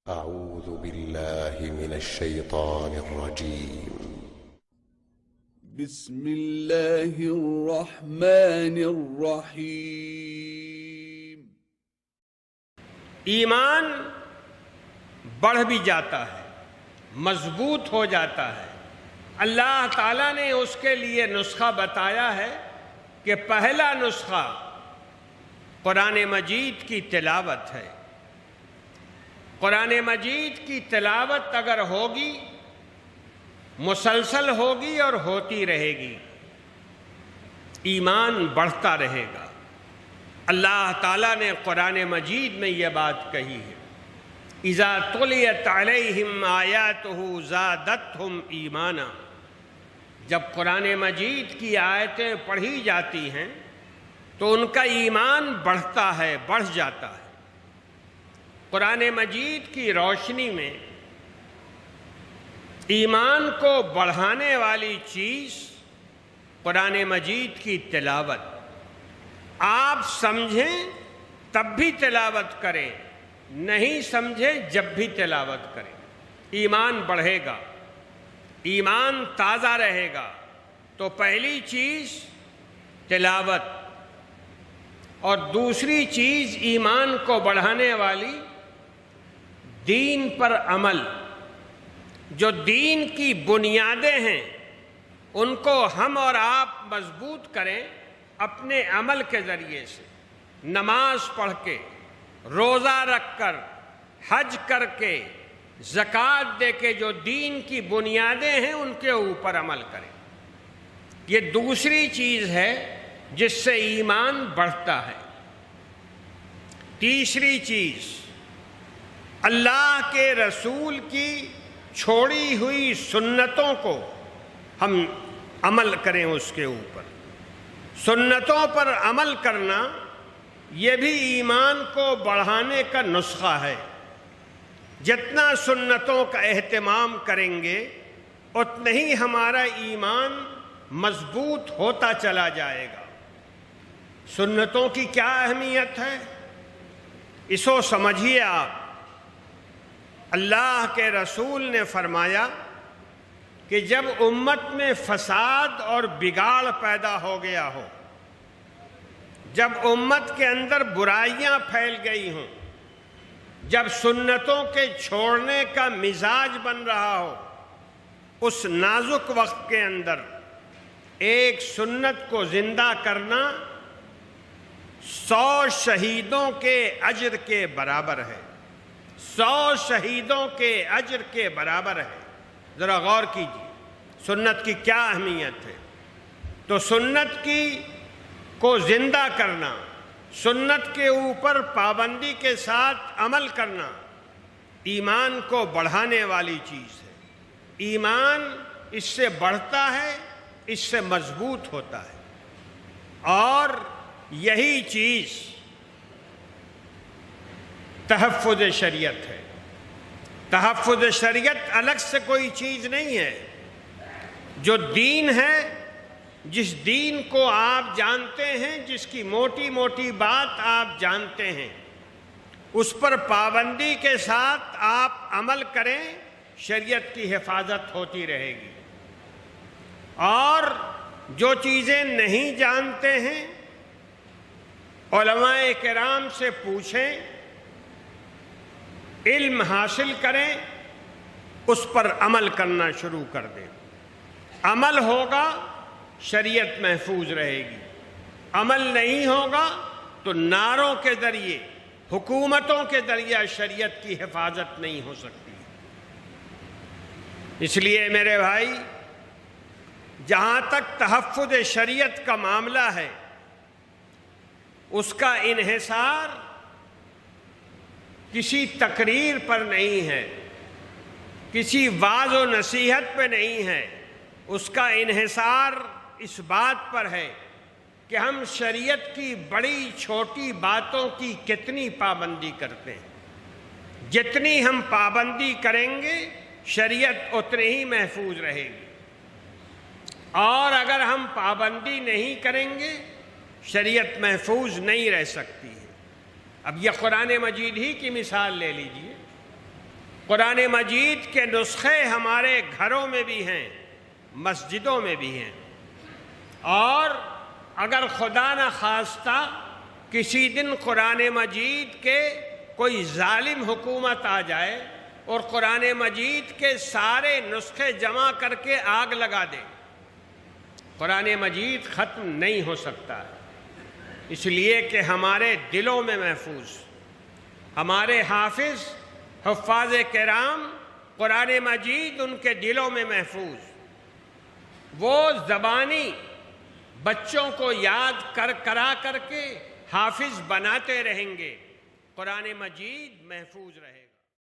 أعوذ بالله من الشيطان الرجيم. بسم اللہ الرحمن الرحیم۔ ایمان بڑھ بھی جاتا ہے، مضبوط ہو جاتا ہے۔ اللہ تعالیٰ نے اس کے لیے نسخہ بتایا ہے کہ پہلا نسخہ قرآن مجید کی تلاوت ہے۔ قرآن مجید کی تلاوت اگر ہوگی، مسلسل ہوگی اور ہوتی رہے گی، ایمان بڑھتا رہے گا۔ اللہ تعالیٰ نے قرآن مجید میں یہ بات کہی ہے، اذا تلیت علیہم آیاتہ زادتہم ایمانا۔ جب قرآن مجید کی آیتیں پڑھی جاتی ہیں تو ان کا ایمان بڑھتا ہے، بڑھ جاتا ہے۔ قرآن مجید کی روشنی میں ایمان کو بڑھانے والی چیز قرآن مجید کی تلاوت۔ آپ سمجھیں تب بھی تلاوت کریں، نہیں سمجھیں جب بھی تلاوت کریں، ایمان بڑھے گا، ایمان تازہ رہے گا۔ تو پہلی چیز تلاوت، اور دوسری چیز ایمان کو بڑھانے والی دین پر عمل۔ جو دین کی بنیادیں ہیں ان کو ہم اور آپ مضبوط کریں اپنے عمل کے ذریعے سے، نماز پڑھ کے، روزہ رکھ کر، حج کر کے، زکوٰۃ دے کے، جو دین کی بنیادیں ہیں ان کے اوپر عمل کریں۔ یہ دوسری چیز ہے جس سے ایمان بڑھتا ہے۔ تیسری چیز، اللہ کے رسول کی چھوڑی ہوئی سنتوں کو ہم عمل کریں، اس کے اوپر سنتوں پر عمل کرنا، یہ بھی ایمان کو بڑھانے کا نسخہ ہے۔ جتنا سنتوں کا اہتمام کریں گے اتنا ہی ہمارا ایمان مضبوط ہوتا چلا جائے گا۔ سنتوں کی کیا اہمیت ہے اسو سمجھیے آپ۔ اللہ کے رسول نے فرمایا کہ جب امت میں فساد اور بگاڑ پیدا ہو گیا ہو، جب امت کے اندر برائیاں پھیل گئی ہوں، جب سنتوں کے چھوڑنے کا مزاج بن رہا ہو، اس نازک وقت کے اندر ایک سنت کو زندہ کرنا 100 شہیدوں کے اجر کے برابر ہے۔ 100 شہیدوں کے اجر کے برابر ہے۔ ذرا غور کیجیے سنت کی کیا اہمیت ہے۔ تو سنت کو زندہ کرنا، سنت کے اوپر پابندی کے ساتھ عمل کرنا ایمان کو بڑھانے والی چیز ہے۔ ایمان اس سے بڑھتا ہے، اس سے مضبوط ہوتا ہے۔ اور یہی چیز تحفظ شریعت ہے۔ تحفظ شریعت الگ سے کوئی چیز نہیں ہے۔ جو دین ہے، جس دین کو آپ جانتے ہیں، جس کی موٹی موٹی بات آپ جانتے ہیں، اس پر پابندی کے ساتھ آپ عمل کریں، شریعت کی حفاظت ہوتی رہے گی۔ اور جو چیزیں نہیں جانتے ہیں، علماء کرام سے پوچھیں، علم حاصل کریں، اس پر عمل کرنا شروع کر دیں۔ عمل ہوگا شریعت محفوظ رہے گی، عمل نہیں ہوگا تو نعروں کے ذریعے، حکومتوں کے ذریعے شریعت کی حفاظت نہیں ہو سکتی۔ اس لیے میرے بھائی، جہاں تک تحفظ شریعت کا معاملہ ہے، اس کا انحصار کسی تقریر پر نہیں ہے، کسی وعظ و نصیحت پہ نہیں ہے۔ اس کا انحصار اس بات پر ہے کہ ہم شریعت کی بڑی چھوٹی باتوں کی کتنی پابندی کرتے ہیں۔ جتنی ہم پابندی کریں گے شریعت اتنی ہی محفوظ رہے گی، اور اگر ہم پابندی نہیں کریں گے شریعت محفوظ نہیں رہ سکتی ہے۔ اب یہ قرآن مجید ہی کی مثال لے لیجئے۔ قرآن مجید کے نسخے ہمارے گھروں میں بھی ہیں، مسجدوں میں بھی ہیں، اور اگر خدا نہ خواستہ کسی دن قرآن مجید کے کوئی ظالم حکومت آ جائے اور قرآن مجید کے سارے نسخے جمع کر کے آگ لگا دے، قرآن مجید ختم نہیں ہو سکتا، اس لیے کہ ہمارے دلوں میں محفوظ، ہمارے حافظ حفاظ کرام قرآن مجید ان کے دلوں میں محفوظ، وہ زبانی بچوں کو یاد کرا کر کے حافظ بناتے رہیں گے، قرآن مجید محفوظ رہے۔